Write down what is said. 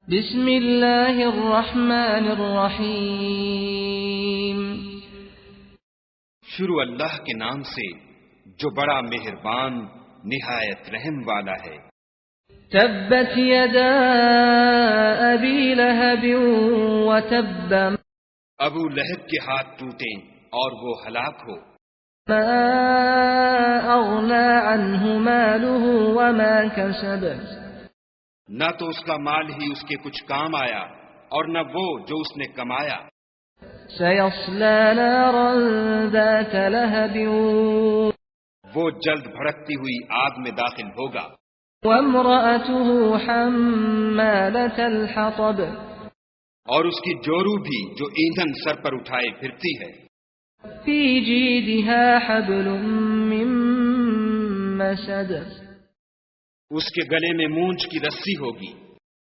बिस्मिल्लाहिर्रहमानिर्रहीम। शुरू अल्लाह के नाम से जो बड़ा मेहरबान निहायत रहम वाला है। तब्बत यदा अबी लहब व तब्ब। अबू लहब के हाथ टूटे और वो हलाक हो। मा अग़ना अन्हु मालुहु व मा कसब। न तो उसका माल ही उसके कुछ काम आया और न वो जो उसने कमाया। सयस्ला नारन ज़ात लहब। वो जल्द भड़कती हुई आग में दाखिल होगा। वम्रअतुहु हम्मालतल हतब। और उसकी जोरू भी जो ईंधन सर पर उठाए फिरती है। फी जीदिहा हब्लुम मिन मसद। उसके गले में मूंछ की रस्सी होगी।